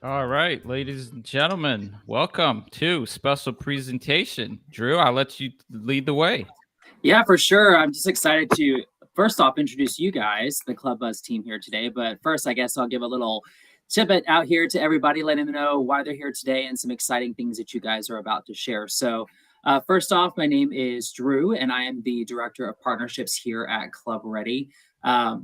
All right, ladies and gentlemen, welcome to special presentation. Drew, I'll let you lead the way. Yeah, for sure. I'm just excited to first off introduce you guys, the ClubBuzz team here today. But first, I guess I'll give a little tidbit out here to everybody, letting them know why they're here today and some exciting things that you guys are about to share. First off, my name is Drew, and I am the director of partnerships here at ClubReady.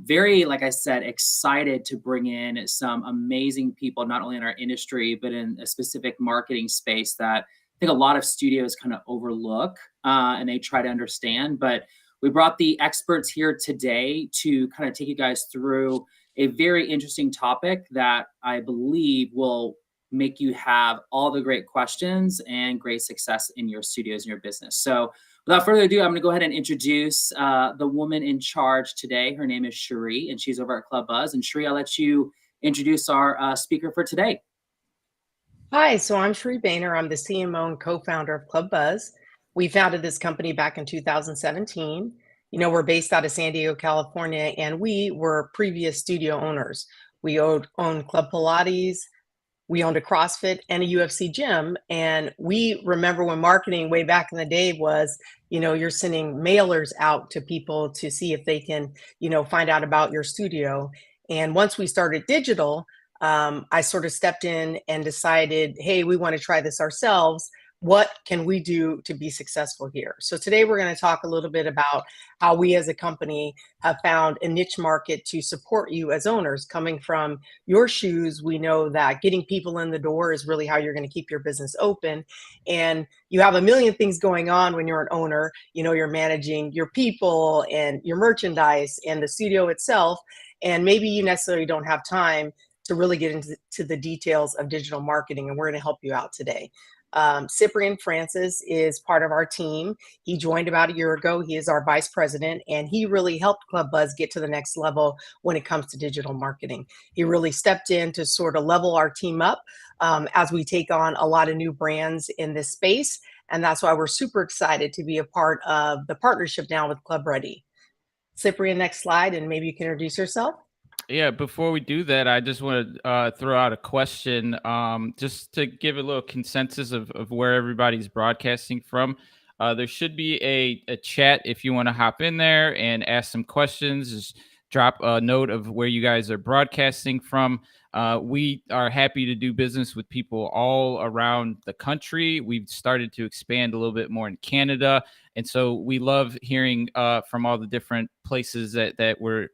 Very, like I said, excited to bring in some amazing people, not only in our industry, but in a specific marketing space that I think a lot of studios kind of overlook and they try to understand. But we brought the experts here today to kind of take you guys through a very interesting topic that I believe will make you have all the great questions and great success in your studios and your business. So, without further ado, I'm going to go ahead and introduce the woman in charge today. Her name is Cherie, and she's over at ClubBuzz. And Cherie, I'll let you introduce our speaker for today. Hi, so I'm Cherie Boehner. I'm the CMO and co-founder of ClubBuzz. We founded this company back in 2017. We're based out of San Diego, California, and we were previous studio owners. We owned Club Pilates, we owned a CrossFit and a UFC gym. And we remember when marketing way back in the day was, you're sending mailers out to people to see if they can, find out about your studio. And once we started digital, I sort of stepped in and decided, hey, we want to try this ourselves. What can we do to be successful here? So today we're going to talk a little bit about how we as a company have found a niche market to support you as owners. Coming from your shoes, we know that getting people in the door is really how you're going to keep your business open. And you have a million things going on when you're an owner. You're managing your people and your merchandise and the studio itself. And maybe you necessarily don't have time to really get into the details of digital marketing, and we're going to help you out today. Cyprian Francis is part of our team. He joined about a year ago. He is our vice president, and he really helped ClubBuzz get to the next level when it comes to digital marketing. He really stepped in to sort of level our team up as we take on a lot of new brands in this space, and that's why we're super excited to be a part of the partnership now with ClubReady. Cyprian, next slide, and maybe you can introduce yourself. Yeah, before we do that, I just want to throw out a question just to give a little consensus of where everybody's broadcasting from. There should be a chat if you want to hop in there and ask some questions. Just drop a note of where you guys are broadcasting from. We are happy to do business with people all around the country. We've started to expand a little bit more in Canada. And so we love hearing from all the different places that we're,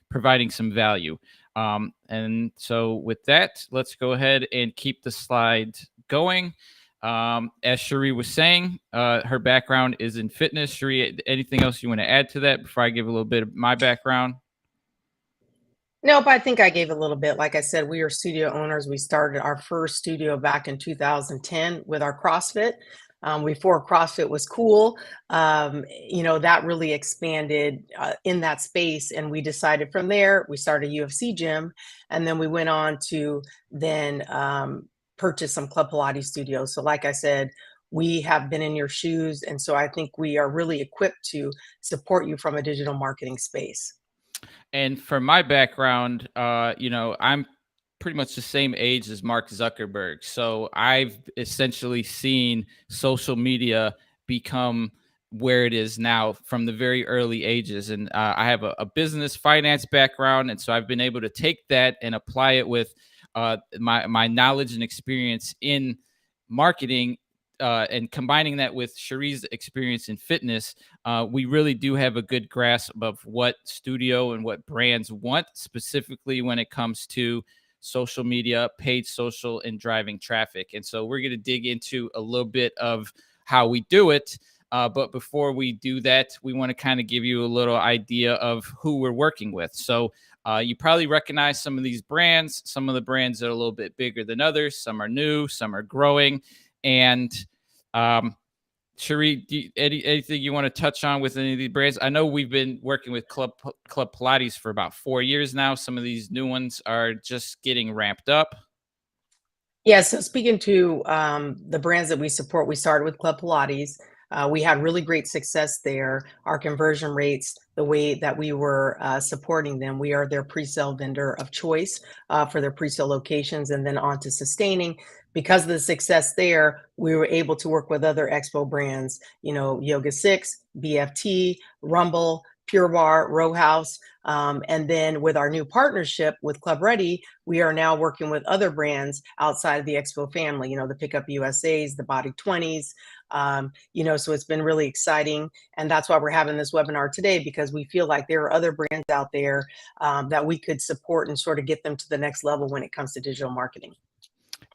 providing some value. And so with that, let's go ahead and keep the slide going. As Cherie was saying, her background is in fitness. Cherie, anything else you want to add to that before I give a little bit of my background? Nope, I think I gave a little bit. Like I said, we are studio owners. We started our first studio back in 2010 with our CrossFit. Before CrossFit was cool, that really expanded in that space. And we decided from there, we started a UFC gym. And then we went on to then purchase some Club Pilates studios. So like I said, we have been in your shoes. And so I think we are really equipped to support you from a digital marketing space. And for my background, I'm pretty much the same age as Mark Zuckerberg. So I've essentially seen social media become where it is now from the very early ages. And I have a business finance background. And so I've been able to take that and apply it with my knowledge and experience in marketing. And combining that with Cherie's experience in fitness, we really do have a good grasp of what studio and what brands want, specifically when it comes to social media, paid social, and driving traffic. And so we're going to dig into a little bit of how we do it. But before we do that, we want to kind of give you a little idea of who we're working with. So you probably recognize some of these brands. Some of the brands are a little bit bigger than others. Some are new, some are growing. And Cherie, anything you want to touch on with any of these brands? I know we've been working with Club Pilates for about 4 years now. Some of these new ones are just getting ramped up. Yeah, so speaking to the brands that we support, we started with Club Pilates. We had really great success there. Our conversion rates, the way that we were supporting them, we are their pre-sale vendor of choice for their pre-sale locations, and then on to sustaining. Because of the success there, we were able to work with other expo brands, Yoga 6, BFT, Rumble, Pure Bar, Row House. And then with our new partnership with ClubReady, we are now working with other brands outside of the Expo family, the Pickup USAs, the Body 20s. So it's been really exciting. And that's why we're having this webinar today, because we feel like there are other brands out there that we could support and sort of get them to the next level when it comes to digital marketing.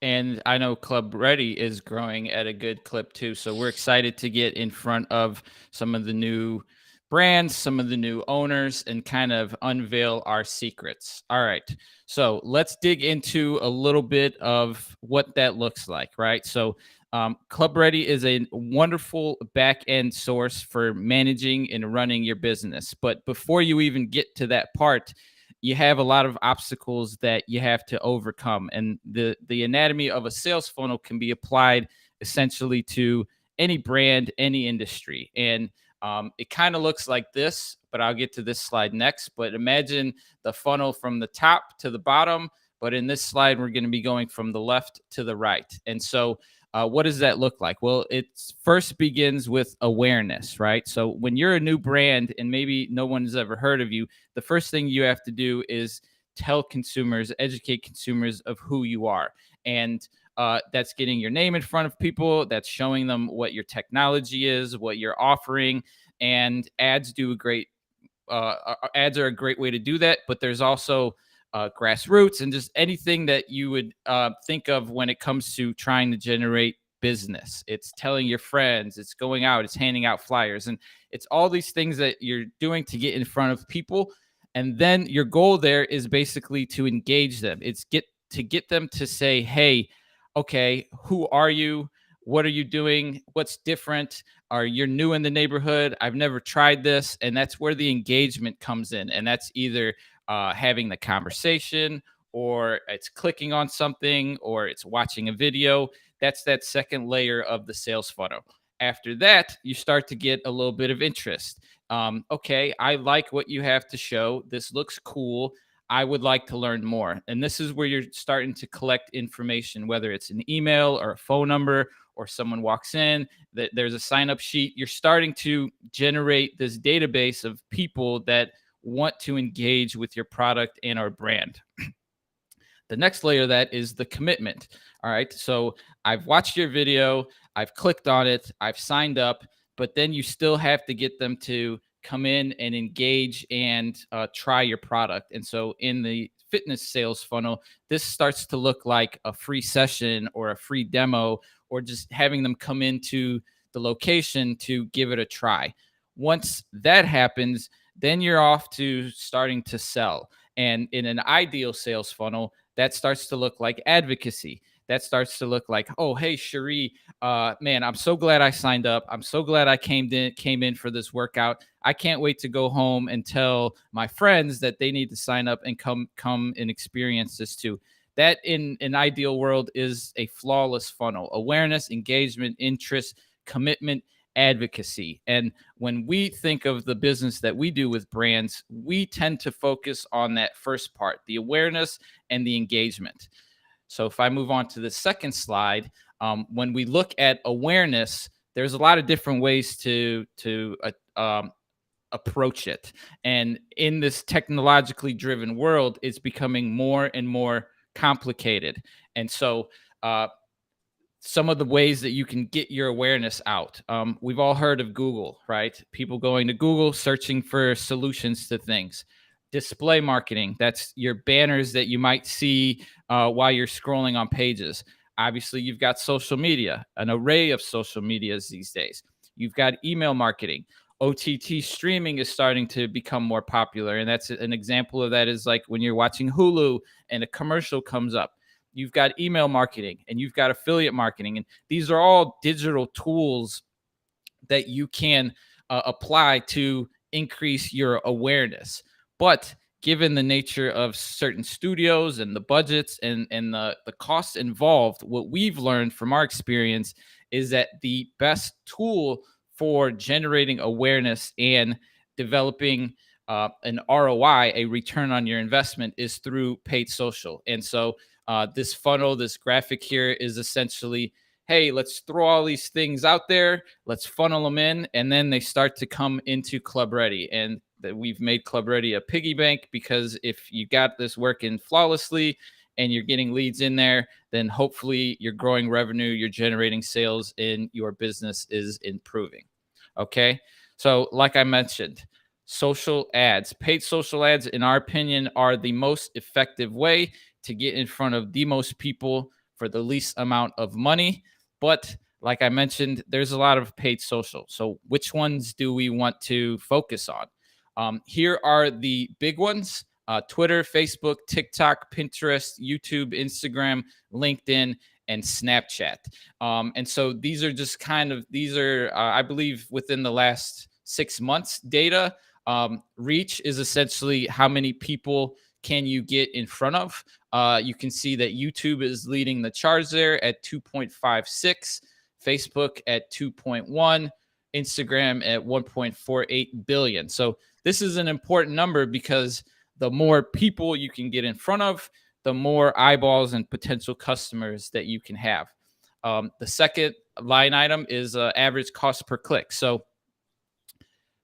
And I know ClubReady is growing at a good clip too. So we're excited to get in front of some of the new brands, some of the new owners, and kind of unveil our secrets. All right. So let's dig into a little bit of what that looks like, right? So ClubReady is a wonderful back-end source for managing and running your business. But before you even get to that part, you have a lot of obstacles that you have to overcome. And the anatomy of a sales funnel can be applied essentially to any brand, any industry. And it kind of looks like this, but I'll get to this slide next. But imagine the funnel from the top to the bottom. But in this slide, we're going to be going from the left to the right. And so what does that look like? Well, it first begins with awareness, right? So when you're a new brand and maybe no one's ever heard of you, the first thing you have to do is tell consumers, educate consumers of who you are. And that's getting your name in front of people. That's showing them what your technology is, what you're offering. And ads are a great way to do that. But there's also grassroots and just anything that you would think of when it comes to trying to generate business. It's telling your friends, it's going out, it's handing out flyers, and it's all these things that you're doing to get in front of people. And then your goal there is basically to engage them. It's to get them to say, hey, okay, who are you? What are you doing? What's different? You're new in the neighborhood? I've never tried this. And that's where the engagement comes in. And that's either having the conversation, or it's clicking on something, or it's watching a video. That's that second layer of the sales funnel. After that, you start to get a little bit of interest. Okay, I like what you have to show. This looks cool. I would like to learn more. And this is where you're starting to collect information, whether it's an email or a phone number, or someone walks in, that there's a sign-up sheet. You're starting to generate this database of people that want to engage with your product and our brand. The next layer of that is the commitment. All right. So I've watched your video, I've clicked on it, I've signed up, but then you still have to get them to come in and engage and try your product. And so in the fitness sales funnel, this starts to look like a free session or a free demo, or just having them come into the location to give it a try. Once that happens, then you're off to starting to sell. And in an ideal sales funnel, that starts to look like advocacy. That starts to look like, oh, hey, Cherie, man, I'm so glad I signed up. I'm so glad I came in for this workout. I can't wait to go home and tell my friends that they need to sign up and come and experience this too. That in an ideal world is a flawless funnel: awareness, engagement, interest, commitment, advocacy. And when we think of the business that we do with brands, we tend to focus on that first part, the awareness and the engagement. So if I move on to the second slide, when we look at awareness, there's a lot of different ways to approach it. And in this technologically driven world, it's becoming more and more complicated. And so some of the ways that you can get your awareness out. We've all heard of Google, right? People going to Google, searching for solutions to things. Display marketing, that's your banners that you might see while you're scrolling on pages. Obviously, you've got social media, an array of social medias these days. You've got email marketing. OTT streaming is starting to become more popular. And that's an example of that is like when you're watching Hulu and a commercial comes up. You've got email marketing and you've got affiliate marketing. And these are all digital tools that you can apply to increase your awareness. But given the nature of certain studios and the budgets and the costs involved, what we've learned from our experience is that the best tool for generating awareness and developing an ROI, a return on your investment, is through paid social. And so this funnel, this graphic here is essentially, hey, let's throw all these things out there, let's funnel them in, and then they start to come into ClubReady. And that we've made ClubReady a piggy bank, because if you got this working flawlessly and you're getting leads in there, then hopefully you're growing revenue, you're generating sales, and your business is improving. Okay. So like I mentioned, social ads, paid social ads, in our opinion, are the most effective way to get in front of the most people for the least amount of money. But like I mentioned, there's a lot of paid social. So which ones do we want to focus on? Here are the big ones: Twitter, Facebook, TikTok, Pinterest, YouTube, Instagram, LinkedIn, and Snapchat. And so these are just I believe, within the last 6 months data. Reach is essentially how many people can you get in front of. You can see that YouTube is leading the charge there at 2.56, Facebook at 2.1, Instagram at 1.48 billion. So this is an important number, because the more people you can get in front of, the more eyeballs and potential customers that you can have. The second line item is average cost per click. So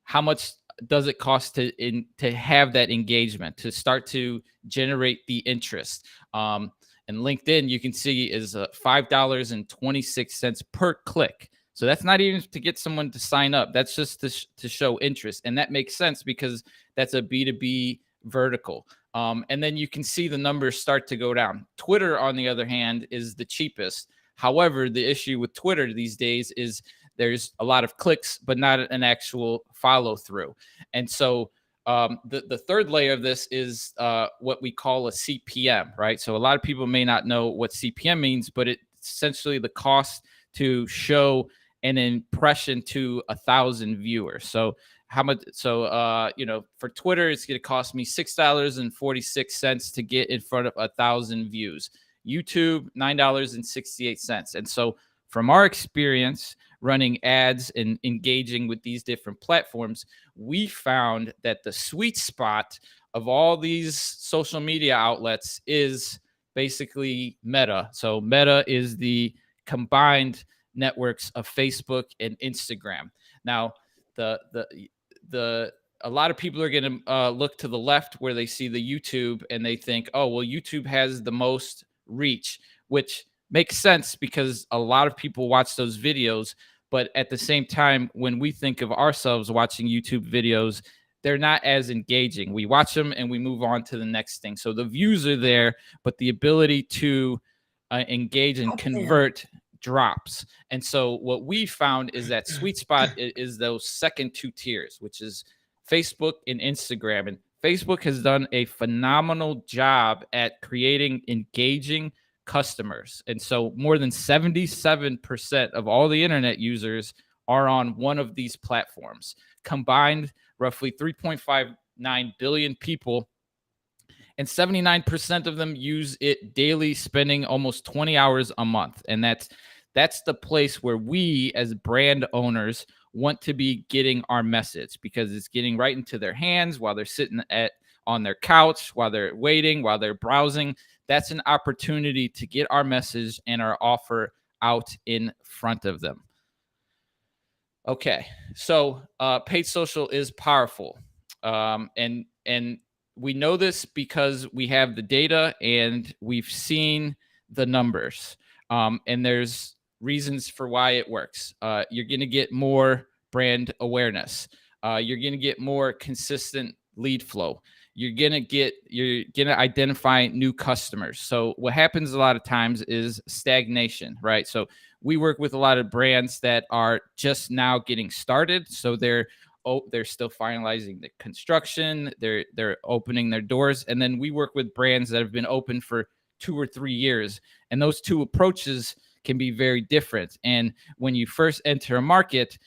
how much does it cost to have that engagement, to start to generate the interest? And LinkedIn, you can see, is $5.26 per click. So that's not even to get someone to sign up. That's just to show interest. And that makes sense, because that's a B2B vertical. And then you can see the numbers start to go down. Twitter, on the other hand, is the cheapest. However, the issue with Twitter these days is there's a lot of clicks, but not an actual follow through. And so the third layer of this is what we call a CPM, right? So a lot of people may not know what CPM means, but it's essentially the cost to show an impression to 1,000 viewers. So how much? So for Twitter, it's going to cost me $6.46 to get in front of 1,000 views. YouTube, $9.68. And so from our experience running ads and engaging with these different platforms, we found that the sweet spot of all these social media outlets is basically Meta. So Meta is the combined networks of Facebook and Instagram. Now, a lot of people are going to look to the left where they see the YouTube, and they think, oh, well, YouTube has the most reach, which makes sense because a lot of people watch those videos. But at the same time, when we think of ourselves watching YouTube videos, they're not as engaging. We watch them and we move on to the next thing. So the views are there, but the ability to engage and convert drops. And so what we found is that sweet spot is those second two tiers, which is Facebook and Instagram. And Facebook has done a phenomenal job at creating engaging customers. And so more than 77% of all the internet users are on one of these platforms. Combined, roughly 3.59 billion people, and 79% of them use it daily, spending almost 20 hours a month. And that's the place where we as brand owners want to be getting our message, because it's getting right into their hands while they're sitting on their couch, while they're waiting, while they're browsing. That's an opportunity to get our message and our offer out in front of them. Okay, so paid social is powerful. And we know this because we have the data and we've seen the numbers. And there's reasons for why it works. You're going to get more brand awareness. You're going to get more consistent lead flow. You're going to identify new customers. So what happens a lot of times is stagnation, right? So we work with a lot of brands that are just now getting started. So they're still finalizing the construction. They're opening their doors. And then we work with brands that have been open for 2 or 3 years. And those two approaches can be very different. And when you first enter a market,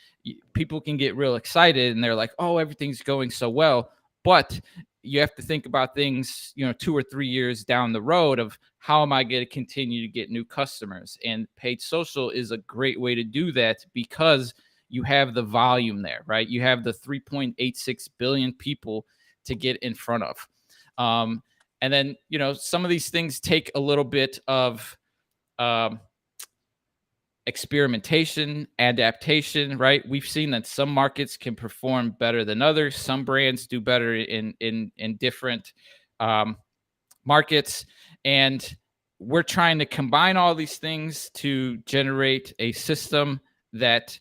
people can get real excited and they're like, oh, everything's going so well. But you have to think about things, 2 or 3 years down the road of how am I going to continue to get new customers? And paid social is a great way to do that, because you have the volume there, right? You have the 3.86 billion people to get in front of. And then, some of these things take a little bit of experimentation, adaptation, right? We've seen that some markets can perform better than others. Some brands do better in different markets. And we're trying to combine all these things to generate a system that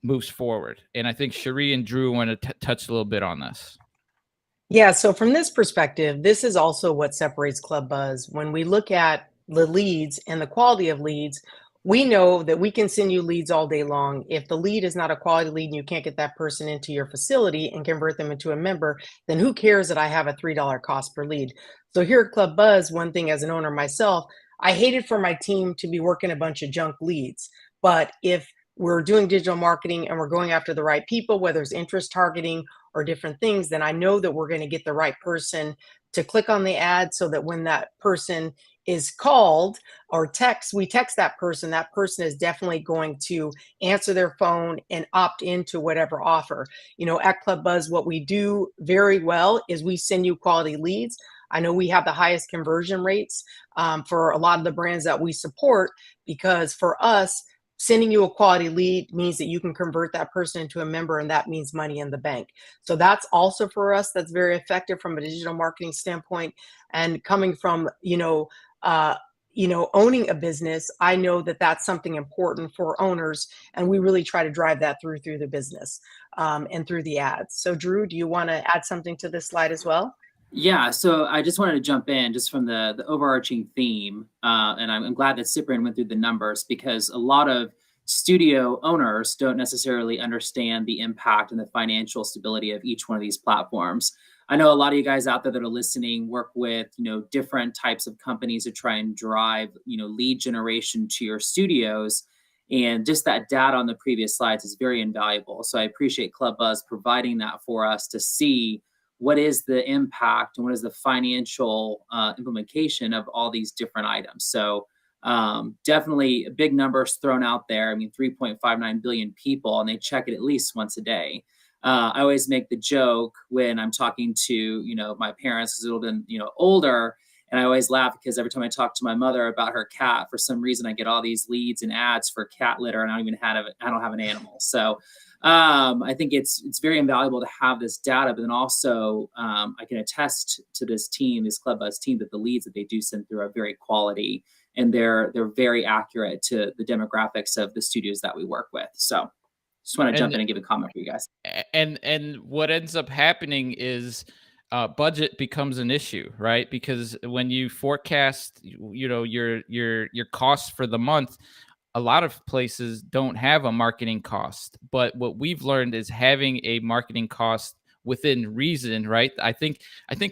moves forward. And I think Cherie and Drew want to touch a little bit on this. Yeah, so from this perspective, this is also what separates ClubBuzz. When we look at the leads and the quality of leads, we know that we can send you leads all day long. If the lead is not a quality lead and you can't get that person into your facility and convert them into a member, then who cares that I have a $3 cost per lead? So here at ClubBuzz, one thing as an owner myself, I hated for my team to be working a bunch of junk leads. But if we're doing digital marketing and we're going after the right people, whether it's interest targeting or different things, then I know that we're going to get the right person to click on the ad, so that when that person is called or we text that person is definitely going to answer their phone and opt into whatever offer. At ClubBuzz, what we do very well is we send you quality leads. I know we have the highest conversion rates for a lot of the brands that we support, because for us, sending you a quality lead means that you can convert that person into a member, and that means money in the bank. So that's also for us, that's very effective from a digital marketing standpoint. And coming from, owning a business, I know that that's something important for owners, and we really try to drive that through the business and through the ads. So Drew, do you want to add something to this slide as well? Yeah, so I just wanted to jump in just from the overarching theme, and I'm glad that Cyprian went through the numbers, because a lot of studio owners don't necessarily understand the impact and the financial stability of each one of these platforms. I know a lot of you guys out there that are listening work with different types of companies to try and drive lead generation to your studios, and just that data on the previous slides is very invaluable. So I appreciate ClubBuzz providing that for us to see what is the impact and what is the financial implementation of all these different items. So definitely big numbers thrown out there. I mean, 3.59 billion people, and they check it at least once a day. I always make the joke when I'm talking to, my parents, who's a little bit, older, and I always laugh because every time I talk to my mother about her cat, for some reason I get all these leads and ads for cat litter, and I don't have an animal. So I think it's very invaluable to have this data, but then also I can attest to this ClubBuzz team, that the leads that they do send through are very quality, and they're very accurate to the demographics of the studios that we work with. So just want to jump in and give a comment for you guys. And what ends up happening is budget becomes an issue, right? Because when you forecast, your costs for the month, a lot of places don't have a marketing cost. But what we've learned is having a marketing cost within reason, right? I think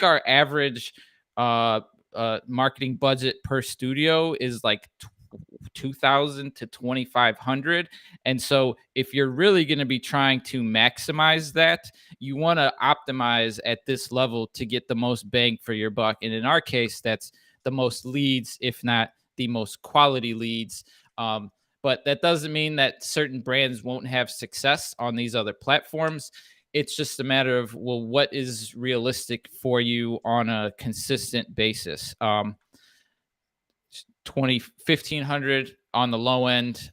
our average marketing budget per studio is like $2,000 to $2,500. And so if you're really going to be trying to maximize that, you want to optimize at this level to get the most bang for your buck. And in our case, that's the most leads, if not the most quality leads. But that doesn't mean that certain brands won't have success on these other platforms. It's just a matter of, well, what is realistic for you on a consistent basis? 1,500 on the low end,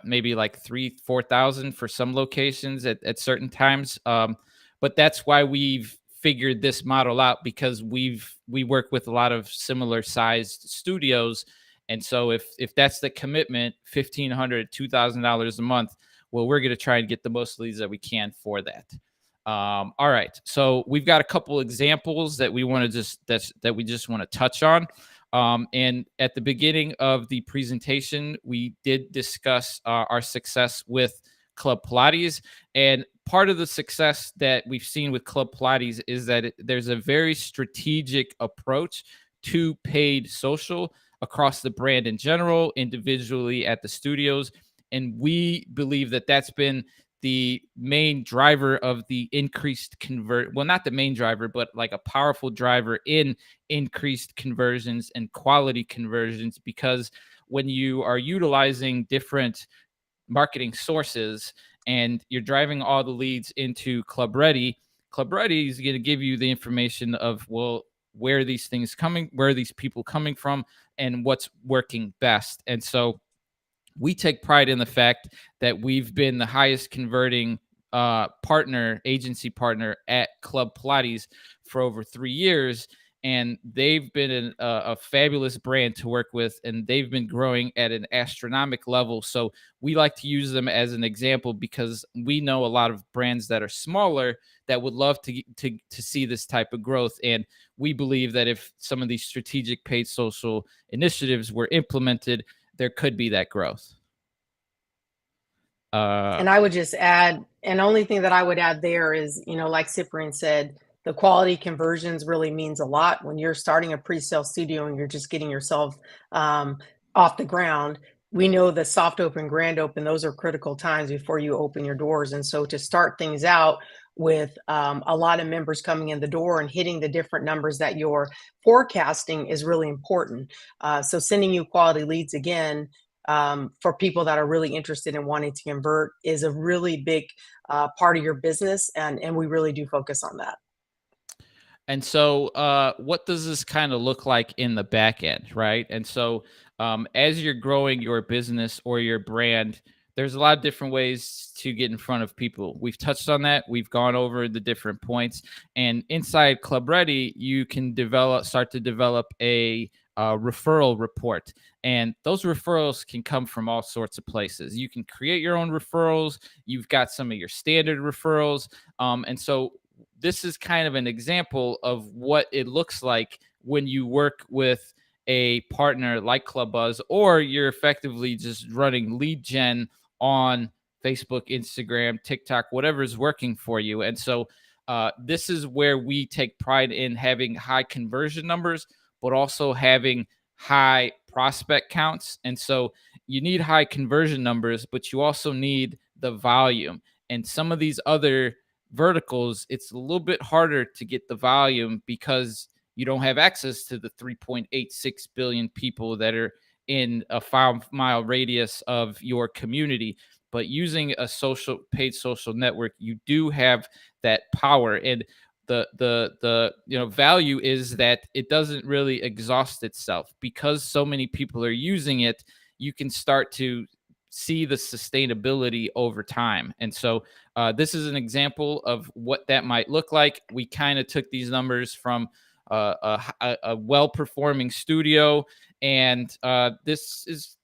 maybe like 4,000 for some locations at certain times. But that's why we've figured this model out, because we work with a lot of similar sized studios. And so if that's the commitment, $1,500, $2,000 a month, well, we're going to try and get the most leads that we can for that. All right. So we've got a couple examples that we want to that we just want to touch on. And at the beginning of the presentation, we did discuss our success with Club Pilates. And part of the success that we've seen with Club Pilates is that there's a very strategic approach to paid social across the brand in general, individually at the studios. And we believe that that's been the main driver of the increased well, not the main driver, but like a powerful driver in increased conversions and quality conversions, because when you are utilizing different marketing sources and you're driving all the leads into ClubReady. ClubReady is going to give you the information of, well, where are these people coming from, and what's working best. And so we take pride in the fact that we've been the highest converting agency partner at Club Pilates for over 3 years. And they've been a fabulous brand to work with, and they've been growing at an astronomical level. So we like to use them as an example, because we know a lot of brands that are smaller that would love to see this type of growth. And we believe that if some of these strategic paid social initiatives were implemented, there could be that growth. And I would just add, and only thing that I would add there is, like Cyprian said, the quality conversions really means a lot when you're starting a pre-sale studio and you're just getting yourself off the ground. We know the soft open, grand open, those are critical times before you open your doors. And so to start things out with a lot of members coming in the door and hitting the different numbers that you're forecasting is really important. So sending you quality leads again, for people that are really interested in wanting to convert, is a really big part of your business. And we really do focus on that. And so what does this kind of look like in the back end, right? And so as you're growing your business or your brand, there's a lot of different ways to get in front of people. We've touched on that. We've gone over the different points. And inside ClubReady, you can start to develop a referral report. And those referrals can come from all sorts of places. You can create your own referrals. You've got some of your standard referrals. And so this is kind of an example of what it looks like when you work with a partner like ClubBuzz, or you're effectively just running lead gen on Facebook, Instagram, TikTok, whatever is working for you. And so this is where we take pride in having high conversion numbers, but also having high prospect counts. And so you need high conversion numbers, but you also need the volume. And some of these other verticals, it's a little bit harder to get the volume because you don't have access to the 3.86 billion people that are in a 5-mile radius of your community. But using a paid social network, you do have that power. And the value is that it doesn't really exhaust itself, because so many people are using it. You can start to see the sustainability over time. And so this is an example of what that might look like. We kind of took these numbers from a well-performing studio, and this is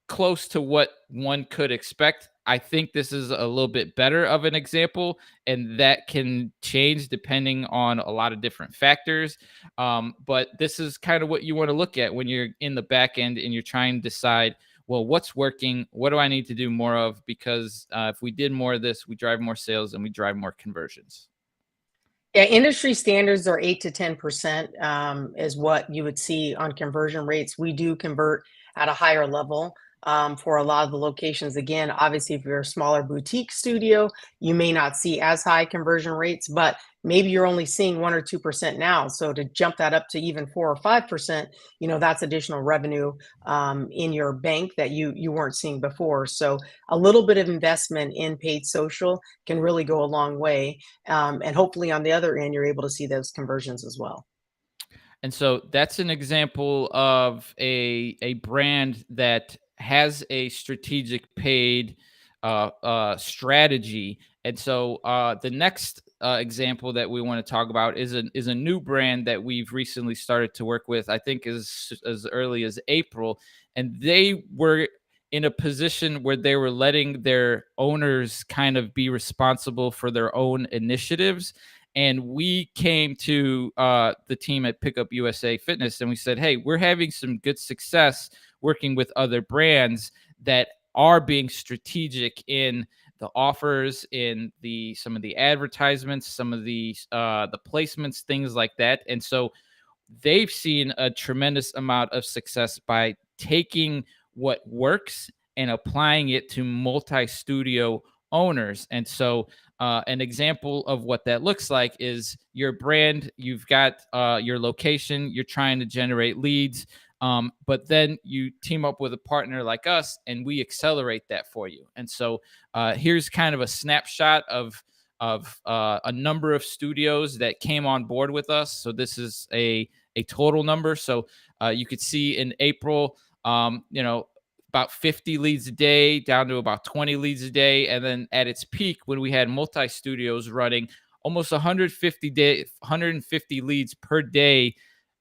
close to what one could expect. I think this is a little bit better of an example, and that can change depending on a lot of different factors. But this is kind of what you want to look at when you're in the back end and you're trying to decide, well, what's working? What do I need to do more of? Because if we did more of this, we drive more sales and we drive more conversions. Yeah, industry standards are 8 to 10% is what you would see on conversion rates. We do convert at a higher level for a lot of the locations. Again, obviously, if you're a smaller boutique studio, you may not see as high conversion rates, but maybe you're only seeing 1 or 2% now. So to jump that up to even 4 or 5%, that's additional revenue in your bank that you weren't seeing before. So a little bit of investment in paid social can really go a long way. And hopefully on the other end, you're able to see those conversions as well. And so that's an example of a brand that has a strategic paid strategy. And so the next example that we want to talk about is a new brand that we've recently started to work with. I think as early as April, and they were in a position where they were letting their owners kind of be responsible for their own initiatives. And we came to the team at Pickup USA Fitness and we said, hey, we're having some good success working with other brands that are being strategic in the offers, in some of the advertisements, some of the placements, things like that. And so they've seen a tremendous amount of success by taking what works and applying it to multi-studio owners. And so an example of what that looks like is your brand. You've got your location. You're trying to generate leads. But then you team up with a partner like us and we accelerate that for you. And so here's kind of a snapshot of a number of studios that came on board with us. So this is a total number. So you could see in April, about 50 leads a day down to about 20 leads a day. And then at its peak, when we had multi-studios running, almost 150 leads per day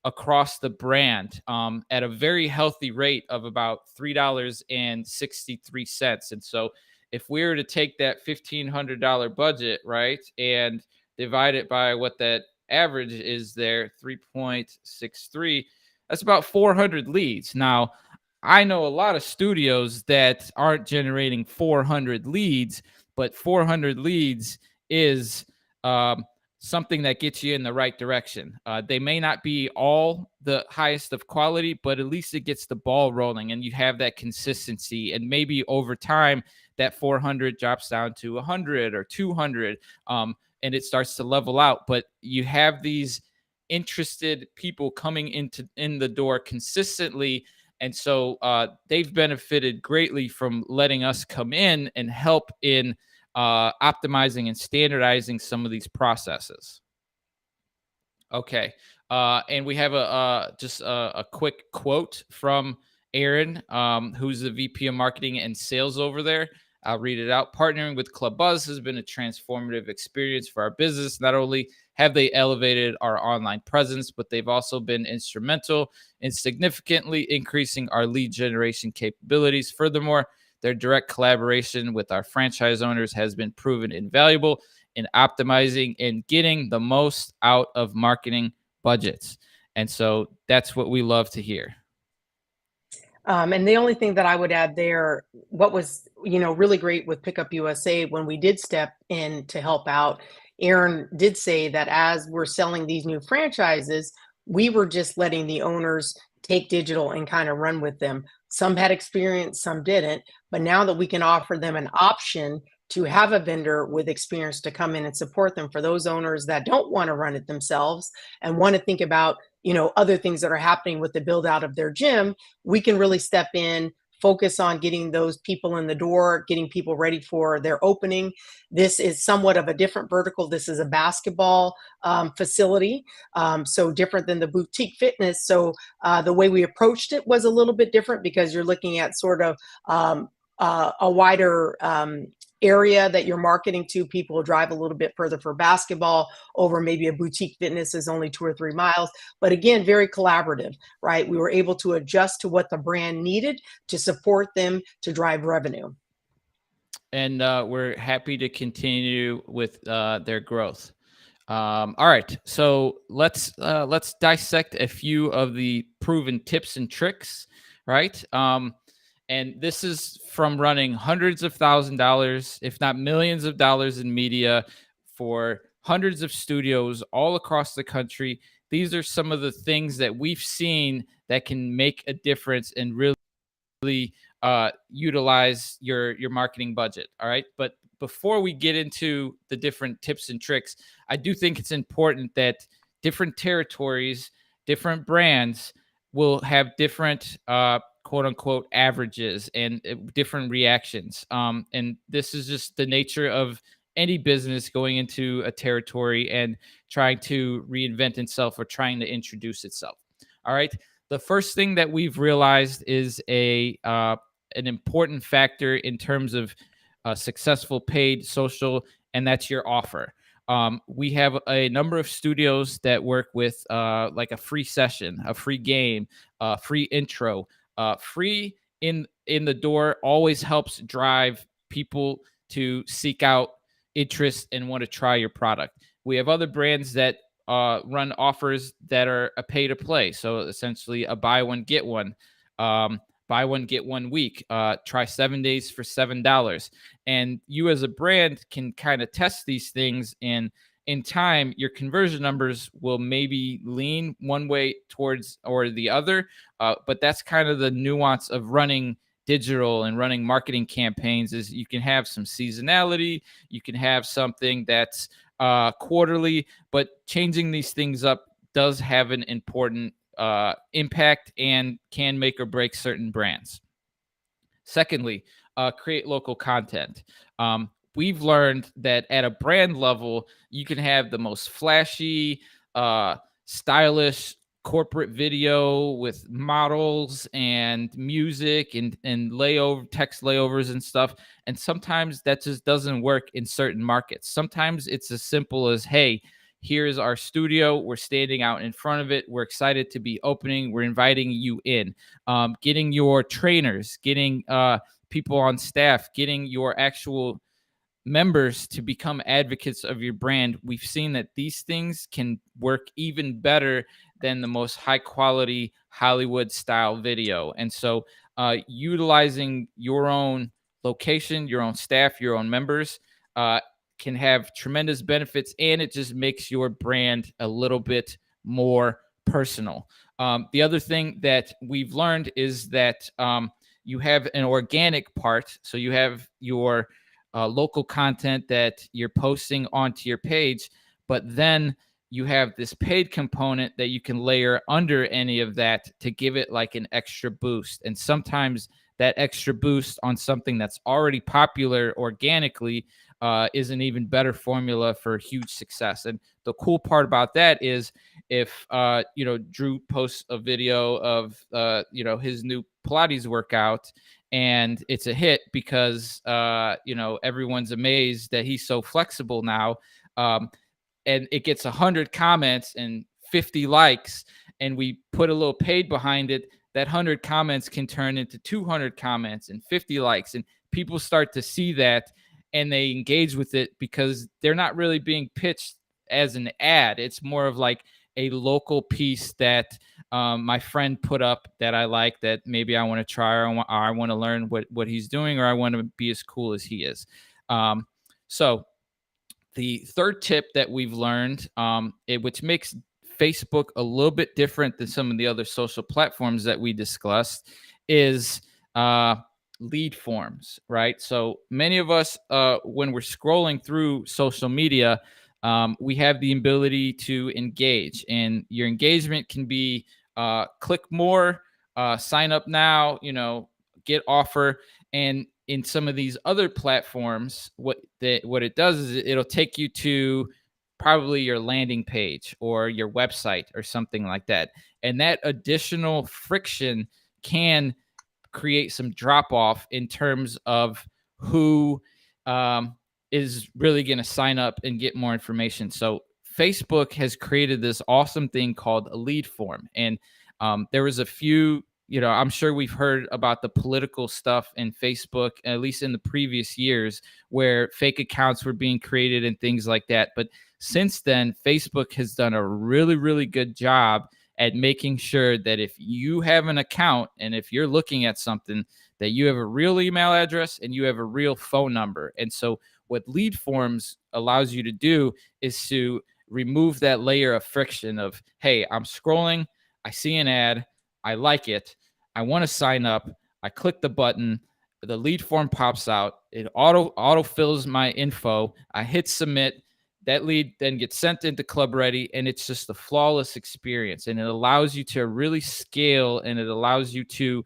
across the brand, at a very healthy rate of about $3.63. And so if we were to take that $1,500 budget, right, and divide it by what that average is there, 3.63, that's about 400 leads. Now, I know a lot of studios that aren't generating 400 leads, but 400 leads is something that gets you in the right direction. They may not be all the highest of quality, but at least it gets the ball rolling and you have that consistency. And maybe over time, that 400 drops down to 100 or 200, and it starts to level out. But you have these interested people coming in the door consistently. And so they've benefited greatly from letting us come in and help in optimizing and standardizing some of these processes. Okay. And we have just a quick quote from Aaron, who's the VP of Marketing and Sales over there. I'll read it out. Partnering with ClubBuzz has been a transformative experience for our business. Not only have they elevated our online presence, but they've also been instrumental in significantly increasing our lead generation capabilities. Furthermore, their direct collaboration with our franchise owners has been proven invaluable in optimizing and getting the most out of marketing budgets. And so that's what we love to hear. And the only thing that I would add there, what was, really great with Pickup USA when we did step in to help out, Aaron did say that as we're selling these new franchises, we were just letting the owners take digital and kind of run with them. Some had experience, some didn't. But now that we can offer them an option to have a vendor with experience to come in and support them, for those owners that don't want to run it themselves and want to think about, other things that are happening with the build out of their gym, we can really step in, focus on getting those people in the door, getting people ready for their opening. This is somewhat of a different vertical. This is a basketball facility, so different than the boutique fitness. So the way we approached it was a little bit different because you're looking at sort of a wider area that you're marketing to. People drive a little bit further for basketball over maybe a boutique fitness is only 2 or 3 miles. But again, very collaborative, right? We were able to adjust to what the brand needed to support them to drive revenue. And we're happy to continue with their growth. All right, so let's dissect a few of the proven tips and tricks, right? And this is from running hundreds of $1,000s, if not millions of dollars in media for hundreds of studios all across the country. These are some of the things that we've seen that can make a difference and really utilize your marketing budget. All right. But before we get into the different tips and tricks, I do think it's important that different territories, different brands will have different quote unquote averages and different reactions. And this is just the nature of any business going into a territory and trying to reinvent itself or trying to introduce itself. All right. The first thing that we've realized is an important factor in terms of successful paid social, and that's your offer. We have a number of studios that work with like a free session, a free game, free intro. Free in the door always helps drive people to seek out interest and want to try your product. We have other brands that run offers that are a pay to play. So essentially a buy one, get one, buy one, get 1 week, try 7 days for $7. And you as a brand can kind of test these things, and in time, your conversion numbers will maybe lean one way towards or the other. But that's kind of the nuance of running digital and running marketing campaigns, is you can have some seasonality. You can have something that's quarterly, but changing these things up does have an important impact and can make or break certain brands. Secondly, create local content. We've learned that at a brand level, you can have the most flashy, stylish corporate video with models and music and text layovers and stuff. And sometimes that just doesn't work in certain markets. Sometimes it's as simple as, hey, here's our studio. We're standing out in front of it. We're excited to be opening. We're inviting you in. Getting your trainers, getting people on staff, getting your actual members to become advocates of your brand. We've seen that these things can work even better than the most high quality Hollywood style video. And so utilizing your own location, your own staff, your own members can have tremendous benefits, and it just makes your brand a little bit more personal. The other thing that we've learned is that you have an organic part. So you have your local content that you're posting onto your page, but then you have this paid component that you can layer under any of that to give it like an extra boost. And sometimes that extra boost on something that's already popular organically is an even better formula for huge success. And the cool part about that is if Drew posts a video of his new Pilates workout and it's a hit because everyone's amazed that he's so flexible now, and it gets 100 comments and 50 likes, and we put a little paid behind it, that 100 comments can turn into 200 comments and 50 likes, and people start to see that and they engage with it because they're not really being pitched as an ad. It's more of like a local piece that my friend put up that I like, that maybe I want to try, or I want to learn what he's doing, or I want to be as cool as he is. So the third tip that we've learned, which makes Facebook a little bit different than some of the other social platforms that we discussed, is lead forms, right? So many of us, when we're scrolling through social media, we have the ability to engage, and your engagement can be click more, sign up now, get offer. And in some of these other platforms, what it does is it'll take you to probably your landing page or your website or something like that. And that additional friction can create some drop off in terms of who is really going to sign up and get more information. So Facebook has created this awesome thing called a lead form. And there was a few, I'm sure we've heard about the political stuff in Facebook, at least in the previous years, where fake accounts were being created and things like that. But since then, Facebook has done a really, really good job at making sure that if you have an account and if you're looking at something, that you have a real email address and you have a real phone number. And so what lead forms allows you to do is to remove that layer of friction of, hey, I'm scrolling, I see an ad, I like it, I want to sign up, I click the button, the lead form pops out, it auto fills my info, I hit submit, that lead then gets sent into ClubReady, and it's just a flawless experience. And it allows you to really scale, and it allows you to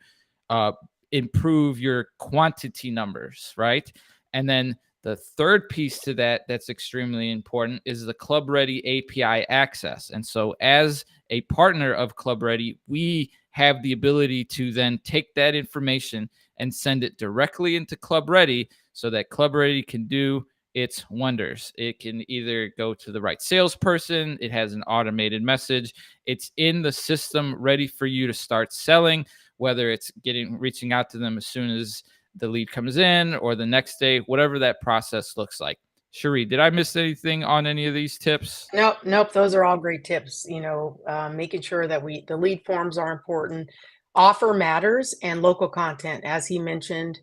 improve your quantity numbers, right? And then the third piece to that that's extremely important is the ClubReady API access. And so as a partner of ClubReady, we have the ability to then take that information and send it directly into ClubReady so that ClubReady can do its wonders. It can either go to the right salesperson, it has an automated message, it's in the system ready for you to start selling, whether it's reaching out to them as soon as the lead comes in or the next day, whatever that process looks like. Cherie, did I miss anything on any of these tips? Nope. Those are all great tips. Making sure that the lead forms are important. Offer matters, and local content, as he mentioned,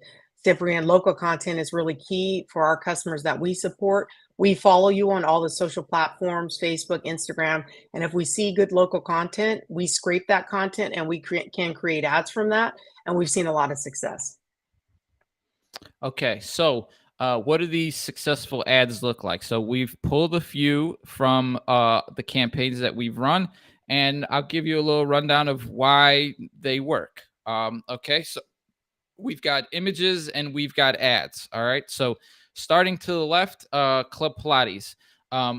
Cyprian, local content is really key for our customers that we support. We follow you on all the social platforms, Facebook, Instagram, and if we see good local content, we scrape that content and we can create ads from that, and we've seen a lot of success. Okay, so what do these successful ads look like? So we've pulled a few from the campaigns that we've run, and I'll give you a little rundown of why they work. Okay, so we've got images and we've got ads. All right. So starting to the left, Club Pilates.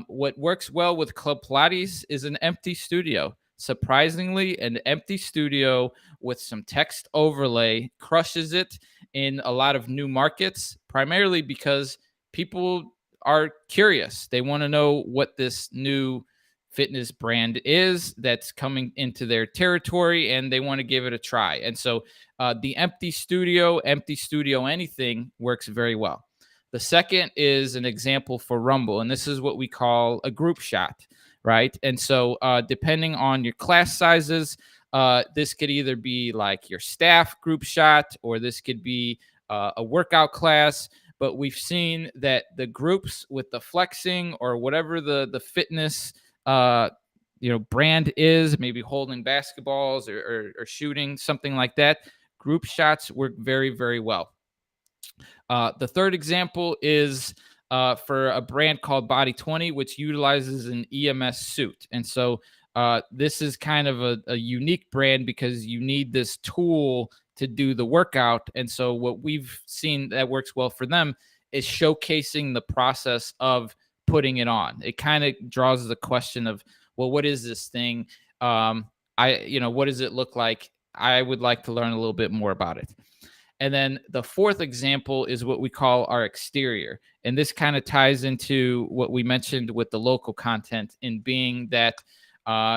What works well with Club Pilates is an empty studio. Surprisingly, an empty studio with some text overlay crushes it in a lot of new markets, primarily because people are curious. They want to know what this new fitness brand is that's coming into their territory, and they want to give it a try. And so the empty studio anything works very well. The second is an example for Rumble, and this is what we call a group shot, right? And so depending on your class sizes, this could either be like your staff group shot, or this could be a workout class. But we've seen that the groups with the flexing or whatever the fitness brand is, maybe holding basketballs or shooting, something like that, group shots work very, very well. The third example is for a brand called Body 20, which utilizes an EMS suit. And so this is kind of a unique brand because you need this tool to do the workout. And so what we've seen that works well for them is showcasing the process of putting it on. It kind of draws the question of, well, what is this thing? What does it look like? I would like to learn a little bit more about it. And then the fourth example is what we call our exterior. And this kind of ties into what we mentioned with the local content, in being that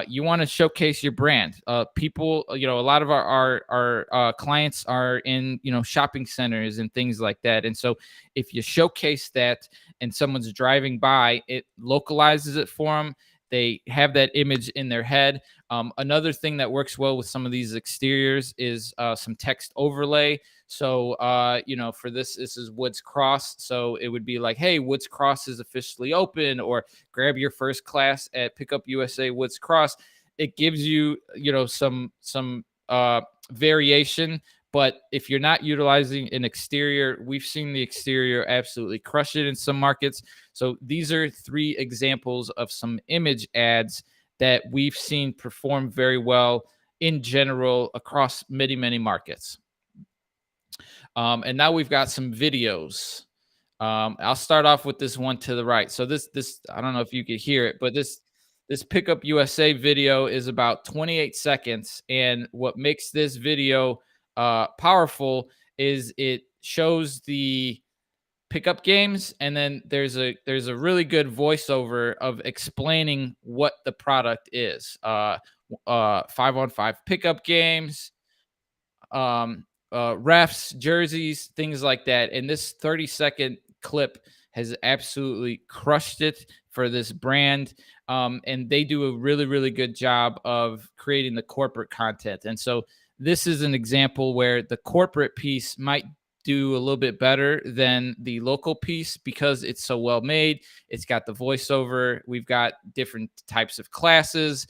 you want to showcase your brand. People, a lot of our clients are in, shopping centers and things like that. And so if you showcase that and someone's driving by, it localizes it for them. They have that image in their head. Another thing that works well with some of these exteriors is some text overlay. So, for this is Woods Cross. So it would be like, hey, Woods Cross is officially open, or grab your first class at Pickup USA Woods Cross. It gives you, some variation. But if you're not utilizing an exterior, we've seen the exterior absolutely crush it in some markets. So these are three examples of some image ads that we've seen perform very well in general across many, many markets. And now we've got some videos. I'll start off with this one to the right. So this, I don't know if you could hear it, but this Pickup USA video is about 28 seconds. And what makes this video powerful is it shows the pickup games, and then there's a really good voiceover of explaining what the product is. 5-on-5 pickup games, refs, jerseys, things like that. And this 30-second clip has absolutely crushed it for this brand. And they do a really, really good job of creating the corporate content. And so this is an example where the corporate piece might do a little bit better than the local piece because it's so well made. It's got the voiceover. We've got different types of classes.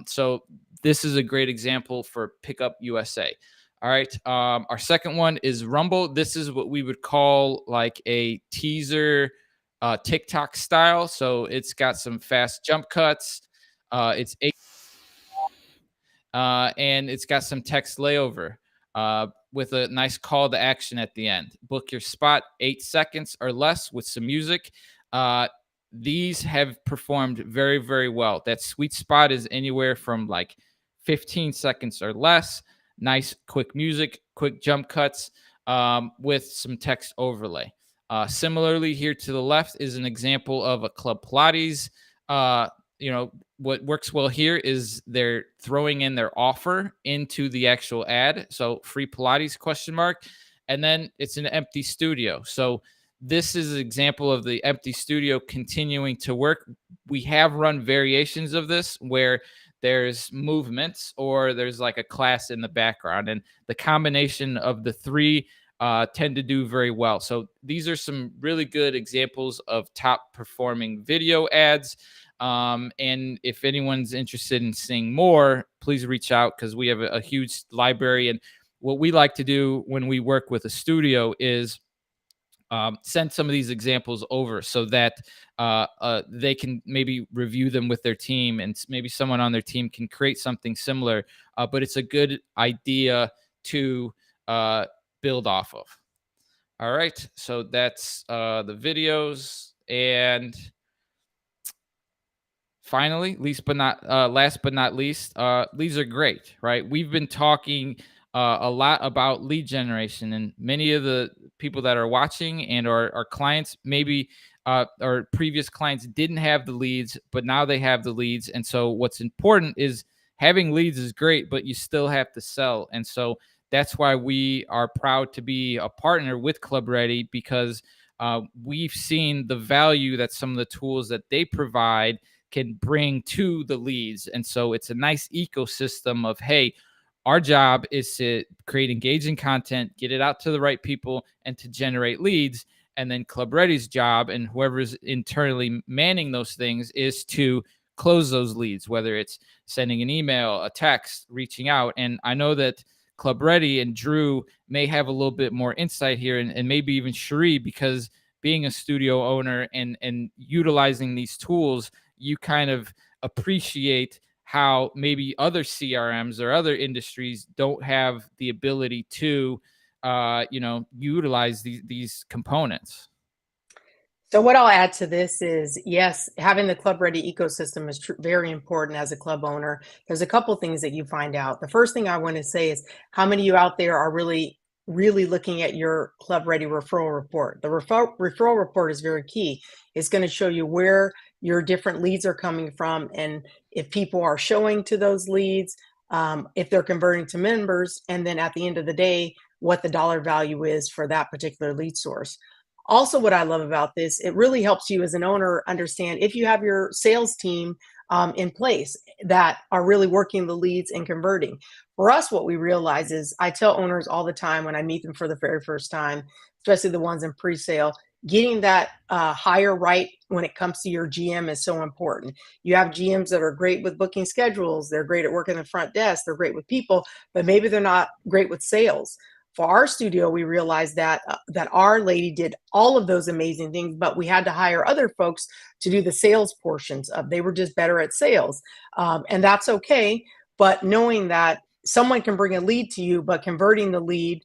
So this is a great example for Pickup USA. All right. Our second one is Rumble. This is what we would call like a teaser TikTok style. So it's got some fast jump cuts. It's 8 and it's got some text layover with a nice call to action at the end. Book your spot 8 seconds or less with some music. These have performed very, very well. That sweet spot is anywhere from like 15 seconds or less. Nice, quick music, quick jump cuts with some text overlay. Similarly, here to the left is an example of a Club Pilates. What works well here is they're throwing in their offer into the actual ad. So free Pilates ? And then it's an empty studio. So this is an example of the empty studio continuing to work. We have run variations of this where there's movements or there's like a class in the background, and the combination of the three tend to do very well. So these are some really good examples of top performing video ads. And if anyone's interested in seeing more, please reach out because we have a huge library. And what we like to do when we work with a studio is send some of these examples over so that they can maybe review them with their team, and maybe someone on their team can create something similar. But it's a good idea to build off of. All right, so that's the videos. And finally, last but not least, leads are great, right? We've been talking a lot about lead generation, and many of the people that are watching and our clients, maybe our previous clients, didn't have the leads, but now they have the leads. And so what's important is having leads is great, but you still have to sell. And so that's why we are proud to be a partner with ClubReady, because we've seen the value that some of the tools that they provide can bring to the leads. And so it's a nice ecosystem of, hey, our job is to create engaging content, get it out to the right people, and to generate leads. And then ClubReady's job, and whoever's internally manning those things, is to close those leads, whether it's sending an email, a text, reaching out. And I know that ClubReady and Drew may have a little bit more insight here, and maybe even Cherie, because being a studio owner and utilizing these tools, you kind of appreciate how maybe other CRMs or other industries don't have the ability to, utilize these components. So what I'll add to this is, yes, having the ClubReady ecosystem is very important as a club owner. There's a couple things that you find out. The first thing I want to say is, how many of you out there are really looking at your ClubReady referral report? The referral report is very key. It's going to show you where your different leads are coming from, and if people are showing to those leads, if they're converting to members, and then at the end of the day, what the dollar value is for that particular lead source. Also, what I love about this, it really helps you as an owner understand if you have your sales team in place that are really working the leads and converting. For us, what we realize is, I tell owners all the time when I meet them for the very first time, especially the ones in pre-sale, getting that hire right when it comes to your GM is so important. You have GMs that are great with booking schedules, they're great at working the front desk, they're great with people, but maybe they're not great with sales. For our studio, we realized that our lady did all of those amazing things, but we had to hire other folks to do the sales portions of. They were just better at sales, and that's okay. But knowing that someone can bring a lead to you, but converting the lead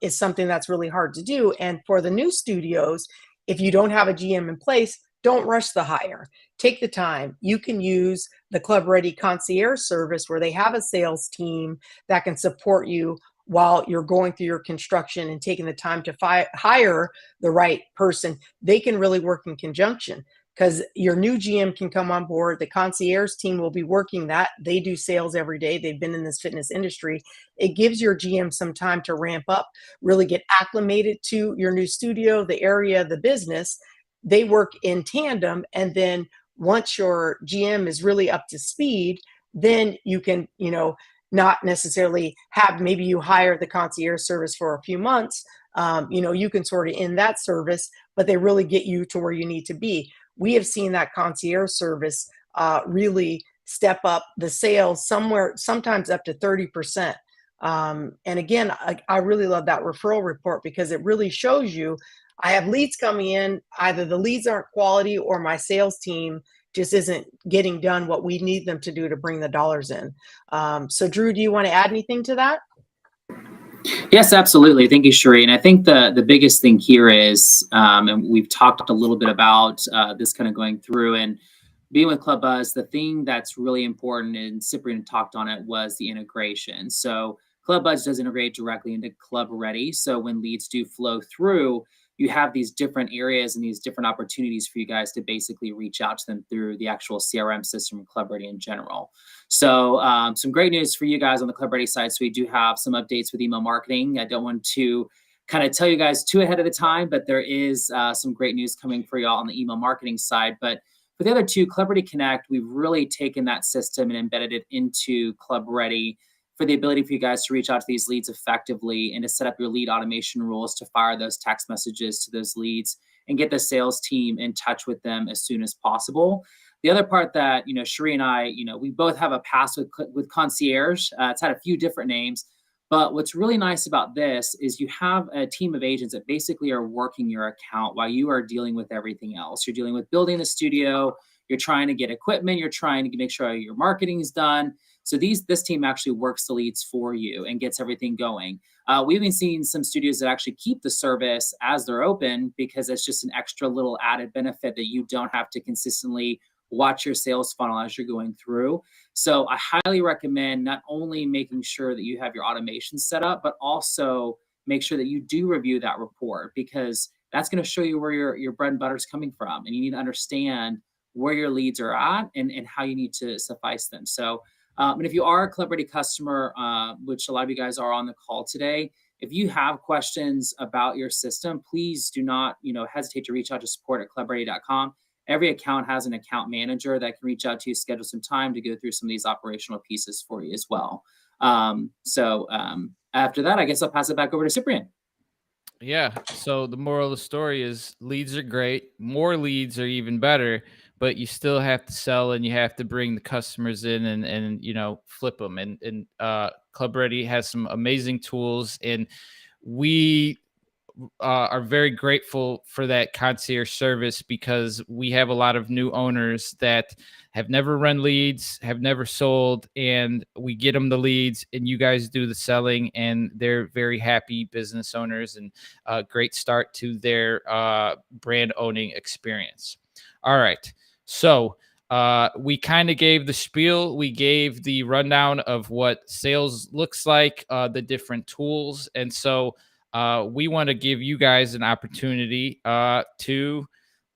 is something that's really hard to do. And for the new studios, if you don't have a GM in place, don't rush the hire. Take the time. You can use the ClubReady concierge service, where they have a sales team that can support you while you're going through your construction and taking the time to hire the right person. They can really work in conjunction, because your new GM can come on board. The concierge team will be working that. They do sales every day. They've been in this fitness industry. It gives your GM some time to ramp up, really get acclimated to your new studio, the area, the business. They work in tandem. And then once your GM is really up to speed, then you can, not necessarily have, maybe you hire the concierge service for a few months, you can sort of end that service, but they really get you to where you need to be. We have seen that concierge service really step up the sales sometimes up to 30%. And again, I really love that referral report, because it really shows you, I have leads coming in, either the leads aren't quality or my sales team just isn't getting done what we need them to do to bring the dollars in. So Drew, do you want to add anything to that? Yes, absolutely. Thank you, Cherie. And I think the biggest thing here is, and we've talked a little bit about this kind of going through and being with ClubBuzz, the thing that's really important, and Cyprian talked on it, was the integration. So ClubBuzz does integrate directly into ClubReady. So when leads do flow through, you have these different areas and these different opportunities for you guys to basically reach out to them through the actual CRM system, ClubReady in general. So some great news for you guys on the ClubReady side. So we do have some updates with email marketing. I don't want to kind of tell you guys too ahead of the time, but there is some great news coming for y'all on the email marketing side. But for the other two, ClubReady Connect, we've really taken that system and embedded it into ClubReady for the ability for you guys to reach out to these leads effectively and to set up your lead automation rules to fire those text messages to those leads and get the sales team in touch with them as soon as possible. The other part that, Cherie and I, we both have a past with concierge. It's had a few different names, But what's really nice about this is you have a team of agents that basically are working your account while you are dealing with everything else. You're dealing with building the studio, you're trying to get equipment, you're trying to make sure your marketing is done. So this team actually works the leads for you and gets everything going. We've even seen some studios that actually keep the service as they're open because it's just an extra little added benefit that you don't have to consistently watch your sales funnel as you're going through. So I highly recommend not only making sure that you have your automation set up, but also make sure that you do review that report, because that's going to show you where your bread and butter is coming from. And you need to understand where your leads are at and how you need to suffice them. So, and if you are a ClubReady customer, which a lot of you guys are on the call today, if you have questions about your system, please do not, hesitate to reach out to support@clubready.com. Every account has an account manager that can reach out to you, schedule some time to go through some of these operational pieces for you as well. After that, I guess I'll pass it back over to Cyprian. Yeah. So the moral of the story is leads are great. More leads are even better, but you still have to sell and you have to bring the customers in and flip them. And ClubReady has some amazing tools, and we are very grateful for that concierge service, because we have a lot of new owners that have never run leads, have never sold, and we get them the leads and you guys do the selling, and they're very happy business owners, and a great start to their brand owning experience. All right. So we kind of gave the spiel. We gave the rundown of what sales looks like, the different tools. And so we want to give you guys an opportunity for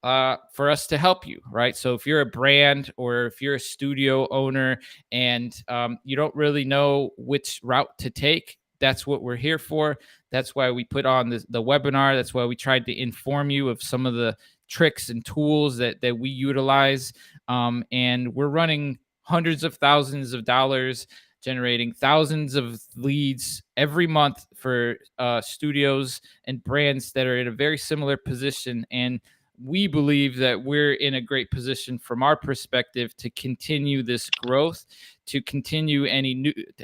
us to help you, right? So if you're a brand or if you're a studio owner and you don't really know which route to take, that's what we're here for. That's why we put on the webinar. That's why we tried to inform you of some of the tricks and tools that we utilize. And we're running hundreds of thousands of dollars, generating thousands of leads every month for studios and brands that are in a very similar position. And we believe that we're in a great position from our perspective to continue this growth, to continue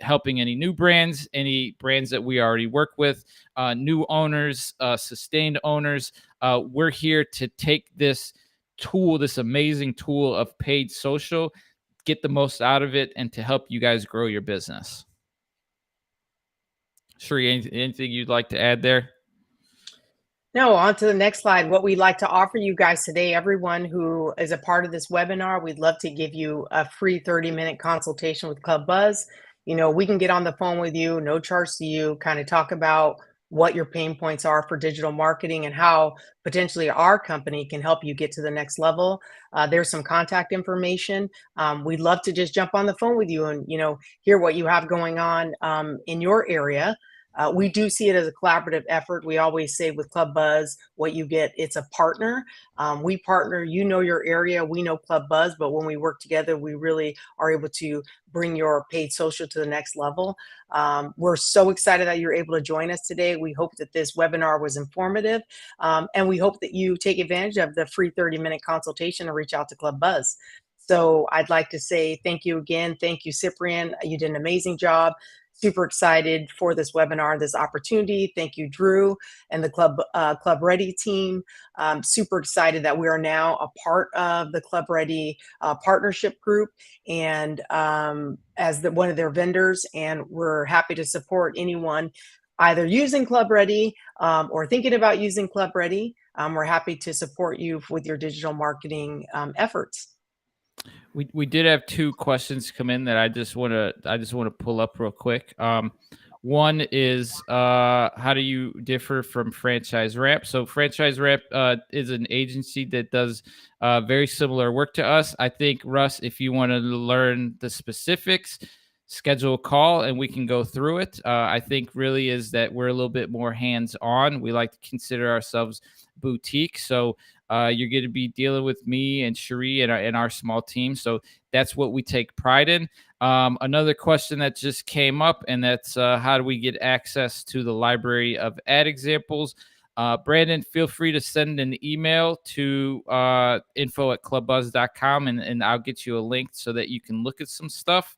helping any new brands, any brands that we already work with, new owners, sustained owners. We're here to take this tool, this amazing tool of paid social, get the most out of it, and to help you guys grow your business. Sheree, anything you'd like to add there? No, on to the next slide. What we'd like to offer you guys today, everyone who is a part of this webinar, we'd love to give you a free 30-minute consultation with ClubBuzz. We can get on the phone with you, no charge to you, kind of talk about what your pain points are for digital marketing and how potentially our company can help you get to the next level. There's some contact information. We'd love to just jump on the phone with you and hear what you have going on in your area. We do see it as a collaborative effort. We always say with ClubBuzz, what you get, it's a partner. We partner, your area, we know ClubBuzz, but when we work together, we really are able to bring your paid social to the next level. We're so excited that you're able to join us today. We hope that this webinar was informative, and we hope that you take advantage of the free 30-minute consultation and reach out to ClubBuzz. So I'd like to say thank you again. Thank you, Cyprian. You did an amazing job. Super excited for this webinar, this opportunity. Thank you, Drew, and the ClubReady team. Super excited that we are now a part of the ClubReady partnership group and as one of their vendors, and we're happy to support anyone either using ClubReady or thinking about using ClubReady. We're happy to support you with your digital marketing efforts. We did have two questions come in that I just want to pull up real quick. One is how do you differ from Franchise Ramp? So Franchise Ramp is an agency that does very similar work to us. I think, Russ, if you want to learn the specifics, schedule a call and we can go through it. I think really is that we're a little bit more hands-on. We like to consider ourselves boutique. So you're going to be dealing with me and Sheree and our small team. So that's what we take pride in. Another question that just came up, and that's how do we get access to the library of ad examples? Brandon, feel free to send an email to info@clubbuzz.com and I'll get you a link so that you can look at some stuff.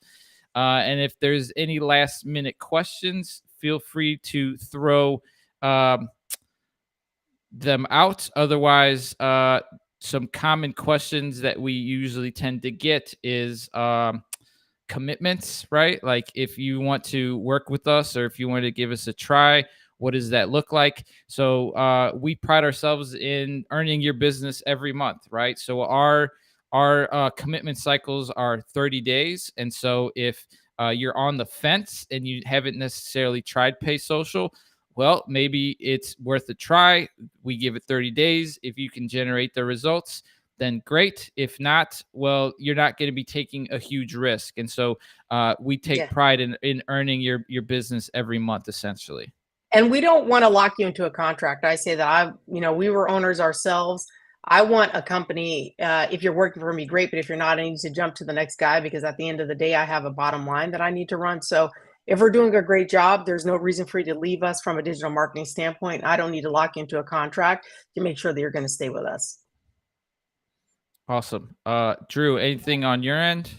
And if there's any last minute questions, feel free to throw them out. Otherwise, some common questions that we usually tend to get is commitments, right? Like if you want to work with us or if you want to give us a try, what does that look like? So we pride ourselves in earning your business every month, right? So our commitment cycles are 30 days. And so if you're on the fence and you haven't necessarily tried Pay Social, well, maybe it's worth a try. We give it 30 days. If you can generate the results, then great. If not, well, you're not going to be taking a huge risk. And so we take pride in earning your business every month, essentially. And we don't want to lock you into a contract. I say that we were owners ourselves. I want a company, if you're working for me, great. But if you're not, I need to jump to the next guy, because at the end of the day, I have a bottom line that I need to run. So if we're doing a great job, there's no reason for you to leave us from a digital marketing standpoint. I don't need to lock you into a contract to make sure that you're going to stay with us. Awesome. Drew, anything on your end?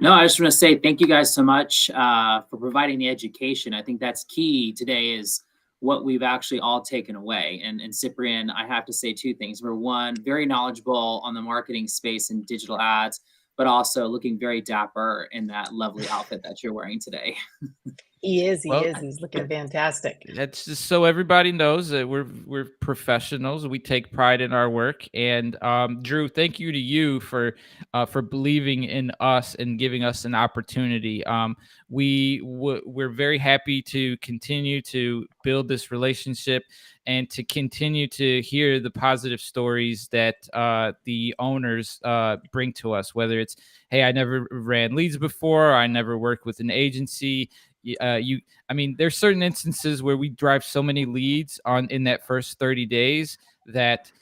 No, I just want to say thank you guys so much for providing the education. I think that's key today, is what we've actually all taken away. And Cyprian, I have to say two things. Number one, very knowledgeable on the marketing space and digital ads, but also looking very dapper in that lovely outfit that you're wearing today. He is. He's looking fantastic. That's just so everybody knows that we're professionals. We take pride in our work. And Drew, thank you to you for believing in us and giving us an opportunity. We're very happy to continue to build this relationship and to continue to hear the positive stories that the owners bring to us. Whether it's, hey, I never ran leads before, I never worked with an agency. There's certain instances where we drive so many leads in that first 30 days that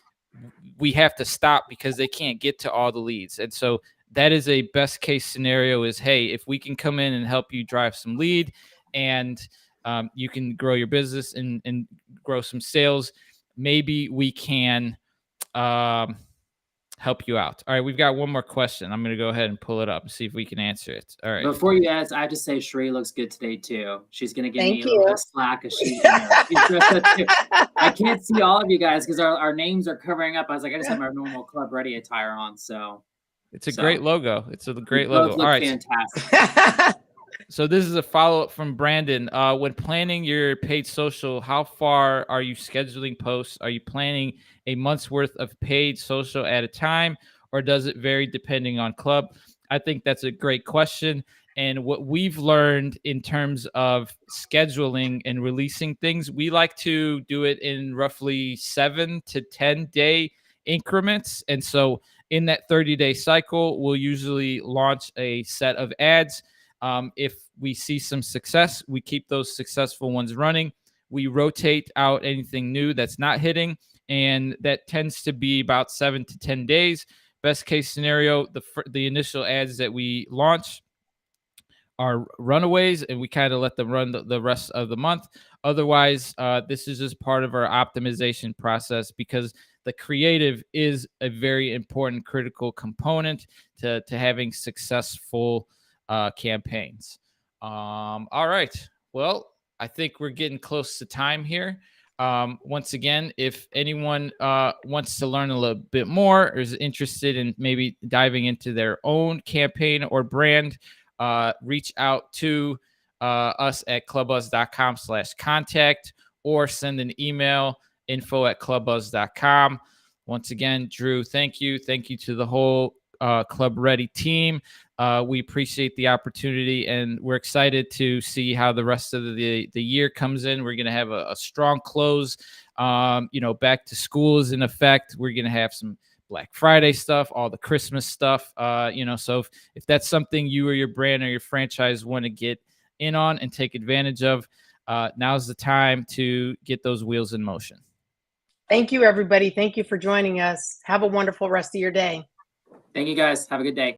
we have to stop because they can't get to all the leads. And so that is a best case scenario is, hey, if we can come in and help you drive some lead and you can grow your business and grow some sales, maybe we can help you out. All right, we've got one more question. I'm going to go ahead and pull it up and see if we can answer it. All right. Before you ask, I have to say Sheree looks good today too. She's going to give me a little bit of slack as she's dressed up too. I can't see all of you guys because our names are covering up. I was like, I just have my normal ClubReady attire on. So it's a great logo. It's a great logo. All right. Fantastic. So this is a follow-up from Brandon. When planning your paid social, how far are you scheduling posts? Are you planning a month's worth of paid social at a time, or does it vary depending on club? I think that's a great question. And what we've learned in terms of scheduling and releasing things, we like to do it in roughly 7 to 10 day increments. And so in that 30-day cycle, we'll usually launch a set of ads. If we see some success, we keep those successful ones running. We rotate out anything new that's not hitting, and that tends to be about 7 to 10 days. Best case scenario, the initial ads that we launch are runaways, and we kind of let them run the rest of the month. Otherwise, this is just part of our optimization process, because the creative is a very important, critical component to having successful campaigns. All right. Well, I think we're getting close to time here. Once again, if anyone wants to learn a little bit more or is interested in maybe diving into their own campaign or brand, reach out to us at clubbuzz.com/contact or send an email, info@clubbuzz.com. Once again, Drew, thank you. Thank you to the whole ClubReady team. We appreciate the opportunity, and we're excited to see how the rest of the year comes in. We're going to have a strong close. Back to school is in effect. We're going to have some Black Friday stuff, all the Christmas stuff. So if that's something you or your brand or your franchise want to get in on and take advantage of, now's the time to get those wheels in motion. Thank you, everybody. Thank you for joining us. Have a wonderful rest of your day. Thank you, guys. Have a good day.